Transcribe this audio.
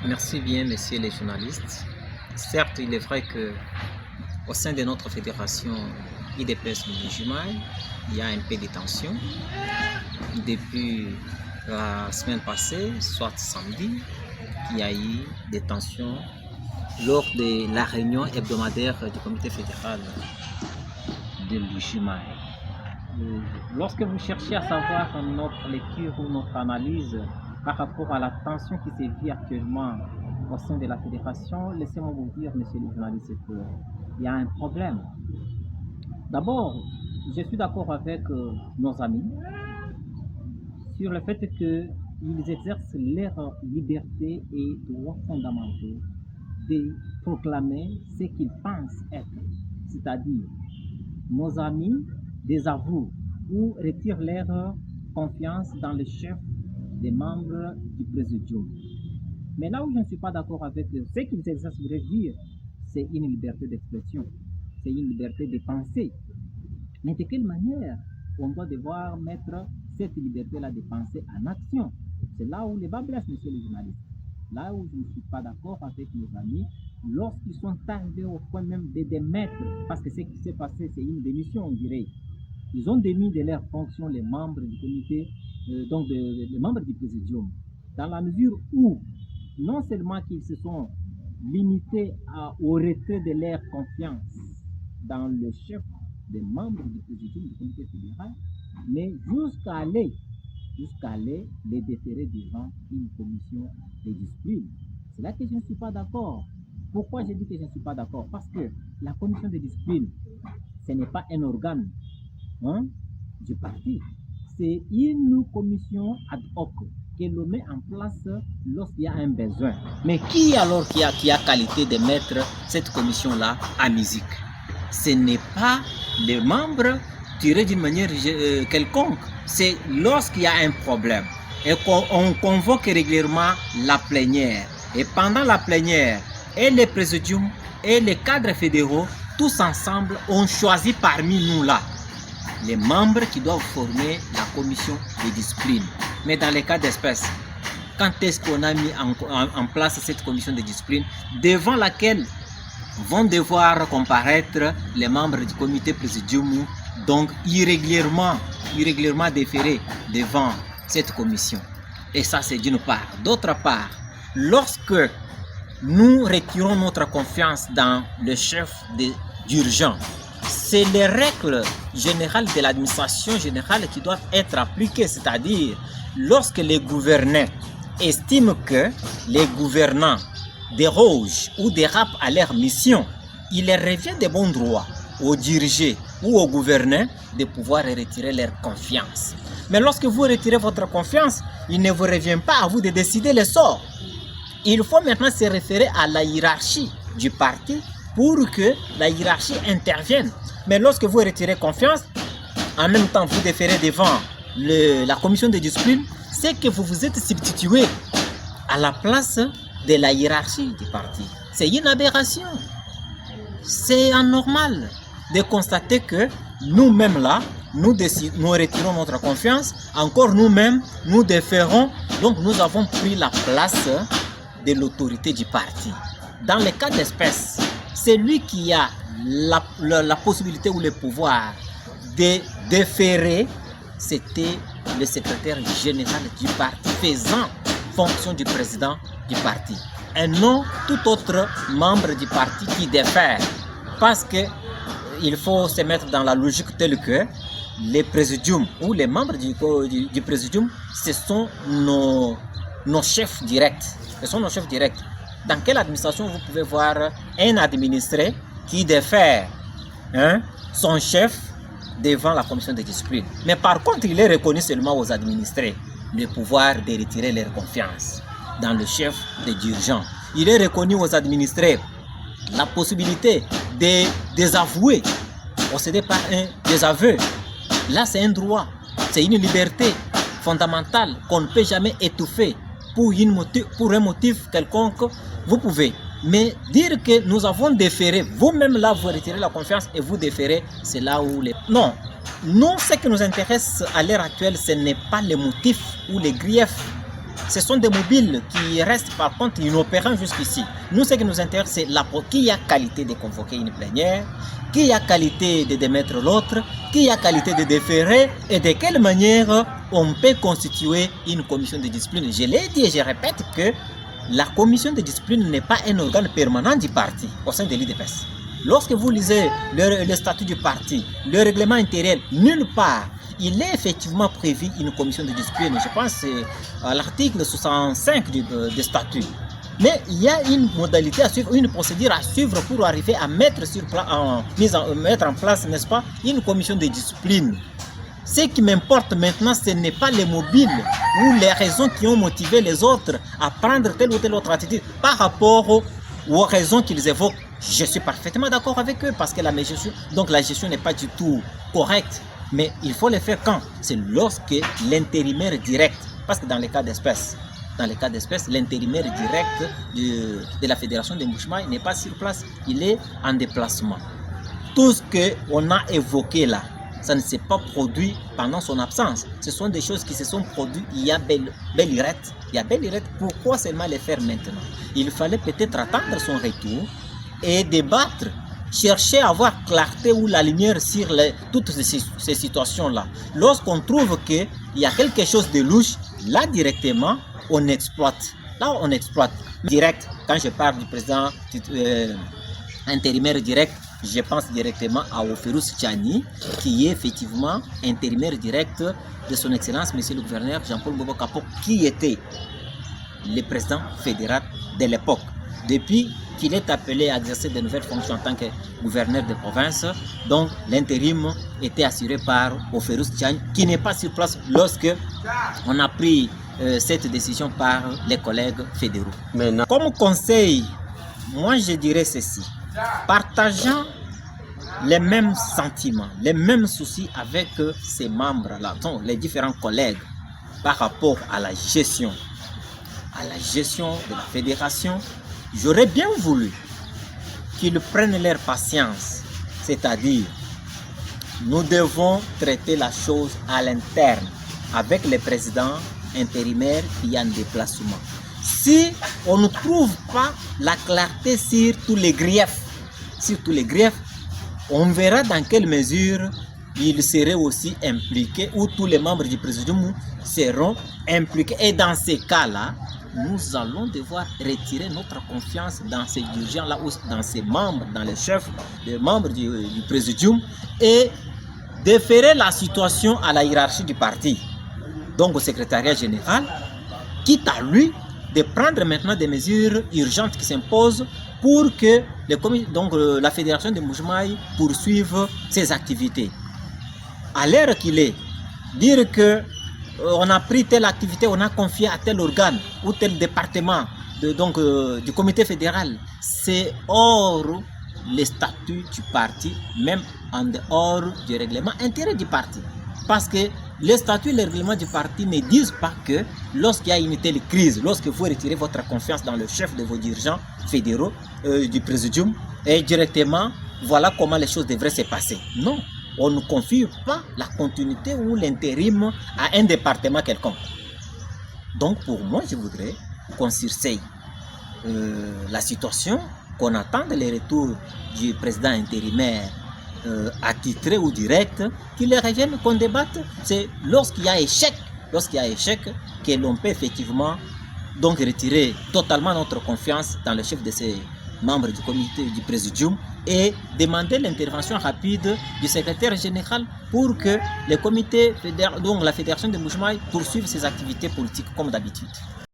Merci bien, messieurs les journalistes. Certes, il est vrai que au sein de notre fédération IDPS Bujumaï, il y a un peu de tension. Depuis la semaine passée, soit samedi, il y a eu des tensions lors de la réunion hebdomadaire du comité fédéral de Bujumaï. Lorsque vous cherchez à savoir notre lecture ou notre analyse par rapport à la tension qui se vit actuellement au sein de la fédération, laissez-moi vous dire, monsieur le journaliste, qu'il y a un problème. D'abord, je suis d'accord avec nos amis sur le fait qu'ils exercent leur liberté et droits fondamentaux de proclamer ce qu'ils pensent être, c'est-à-dire nos amis désavouent ou retirent leur confiance dans le chef des membres du présidium. Mais là où je ne suis pas d'accord avec eux, ce qu'ils exercent, je dire, c'est une liberté d'expression, c'est une liberté de penser. Mais de quelle manière on doit devoir mettre cette liberté-là de penser en action? C'est là où les bas blessent, monsieur le journaliste. Là où je ne suis pas d'accord avec nos amis, lorsqu'ils sont arrivés au point même de démettre, parce que ce qui s'est passé, c'est une démission, on dirait. Ils ont démis de leurs fonctions les membres du comité, donc les membres du présidium, dans la mesure où non seulement qu'ils se sont limités au retrait de leur confiance dans le chef des membres du présidium du comité fédéral, mais jusqu'à aller les déférer devant une commission de discipline. C'est là que je ne suis pas d'accord. Pourquoi je dis que je ne suis pas d'accord? Parce que la commission de discipline, ce n'est pas un organe du parti. C'est une commission ad hoc que l'on met en place lorsqu'il y a un besoin. Mais qui alors qui a qualité de mettre cette commission-là à musique? Ce n'est pas les membres tirés d'une manière quelconque. C'est lorsqu'il y a un problème et qu'on convoque régulièrement la plénière. Et pendant la plénière, et les présidiums et les cadres fédéraux, tous ensemble, ont choisi parmi nous là les membres qui doivent former la commission de discipline. Mais dans les cas d'espèce, quand est-ce qu'on a mis en place cette commission de discipline devant laquelle vont devoir comparaître les membres du comité présidium, donc irrégulièrement déférés devant cette commission? Et ça, c'est d'une part. D'autre part, lorsque nous retirons notre confiance dans le chef d'urgence, c'est les règles générales de l'administration générale qui doivent être appliquées, c'est-à-dire lorsque les gouverneurs estiment que les gouvernants dérogent ou dérapent à leur mission, il leur revient de bon droit aux dirigeants ou aux gouverneurs de pouvoir retirer leur confiance. Mais lorsque vous retirez votre confiance, il ne vous revient pas à vous de décider le sort. Il faut maintenant se référer à la hiérarchie du parti pour que la hiérarchie intervienne. Mais lorsque vous retirez confiance, en même temps vous déférez devant la commission de discipline, c'est que vous vous êtes substitué à la place de la hiérarchie du parti. C'est une aberration. C'est anormal de constater que nous-mêmes là, nous retirons notre confiance, encore nous-mêmes, nous déférons, donc nous avons pris la place de l'autorité du parti. Dans les cas d'espèce, c'est lui qui a la possibilité ou le pouvoir de déférer, c'était le secrétaire général du parti faisant fonction du président du parti. Et non tout autre membre du parti qui défère. Parce que il faut se mettre dans la logique telle que les présidiums ou les membres du présidium, ce sont nos chefs directs. Ce sont nos chefs directs. Dans quelle administration vous pouvez voir un administré qui défère son chef devant la commission de discipline? Mais par contre, il est reconnu seulement aux administrés le pouvoir de retirer leur confiance dans le chef des dirigeants. Il est reconnu aux administrés la possibilité de désavouer, procéder par un désaveu. Là, c'est un droit, c'est une liberté fondamentale qu'on ne peut jamais étouffer pour un motif quelconque. Vous pouvez, mais dire que nous avons déféré, vous-même là, vous retirez la confiance et vous déférez, c'est là où les... Non, nous, ce qui nous intéresse à l'heure actuelle, ce n'est pas les motifs ou les griefs ce sont des mobiles qui restent par contre inopérants jusqu'ici. Nous, ce qui nous intéresse, c'est qui a qualité de convoquer une plénière, qui a qualité de démettre l'autre, qui a qualité de déférer et de quelle manière on peut constituer une commission de discipline. Je l'ai dit et je répète que la commission de discipline n'est pas un organe permanent du parti au sein de l'IDPS. Lorsque vous lisez le statut du parti, le règlement intérieur, nulle part, il est effectivement prévu une commission de discipline. Je pense à l'article 65 du statut. Mais il y a une modalité à suivre, une procédure à suivre pour arriver à mettre en place, n'est-ce pas, une commission de discipline. Ce qui m'importe maintenant, ce n'est pas les mobiles ou les raisons qui ont motivé les autres à prendre telle ou telle autre attitude par rapport aux raisons qu'ils évoquent. Je suis parfaitement d'accord avec eux parce que la gestion n'est pas du tout correcte. Mais il faut le faire quand? C'est lorsque l'intérimaire direct, parce que dans les cas d'espèce, l'intérimaire direct de la Fédération des Mbuji-Mayi n'est pas sur place, il est en déplacement. Tout ce qu'on a évoqué là, ça ne s'est pas produit pendant son absence. Ce sont des choses qui se sont produites il y a belle lurette. Pourquoi seulement les faire maintenant? Il fallait peut-être attendre son retour et débattre, chercher à avoir clarté ou la lumière sur toutes ces situations-là. Lorsqu'on trouve qu'il y a quelque chose de louche, là directement, on exploite. Direct, quand je parle du président intérimaire direct, je pense directement à Oferous Tchani, qui est effectivement intérimaire direct de son Excellence, Monsieur le Gouverneur Jean-Paul Bobo Kapo, qui était le président fédéral de l'époque. Depuis qu'il est appelé à exercer de nouvelles fonctions en tant que gouverneur de province, donc l'intérim était assuré par Oferous Tchani, qui n'est pas sur place lorsque on a pris cette décision par les collègues fédéraux. Maintenant, comme conseil, moi je dirais ceci: partageant les mêmes sentiments, les mêmes soucis avec ces membres-là, les différents collègues par rapport à la gestion de la fédération, j'aurais bien voulu qu'ils prennent leur patience, c'est-à-dire nous devons traiter la chose à l'interne avec les présidents intérimaires qui y a un déplacement. Si on ne trouve pas la clarté sur tous les griefs, on verra dans quelle mesure ils seraient aussi impliqués ou tous les membres du présidium seront impliqués. Et dans ces cas-là, nous allons devoir retirer notre confiance dans ces dirigeants-là ou dans ces membres, dans les chefs, les membres du présidium et déférer la situation à la hiérarchie du parti, donc au secrétariat général, quitte à lui de prendre maintenant des mesures urgentes qui s'imposent pour que la Fédération des Mbuji-Mayi poursuive ses activités. À l'heure qu'il est, dire que on a pris telle activité, on a confié à tel organe ou tel département du comité fédéral, c'est hors les statuts du parti, même en dehors du règlement intérieur du parti. Parce que les statuts et les règlements du parti ne disent pas que lorsqu'il y a une telle crise, lorsque vous retirez votre confiance dans le chef de vos dirigeants fédéraux du présidium, et directement, voilà comment les choses devraient se passer. Non, on ne confie pas la continuité ou l'intérim à un département quelconque. Donc pour moi, je voudrais qu'on surseille la situation, qu'on attende les retours du président intérimaire attitré ou direct, qu'il revienne, qu'on débatte. C'est lorsqu'il y a échec, que l'on peut effectivement donc retirer totalement notre confiance dans le chef de ces membres du comité du présidium et demander l'intervention rapide du secrétaire général pour que le comité fédéral, donc la Fédération des Mbuji-Mayi, poursuive ses activités politiques comme d'habitude.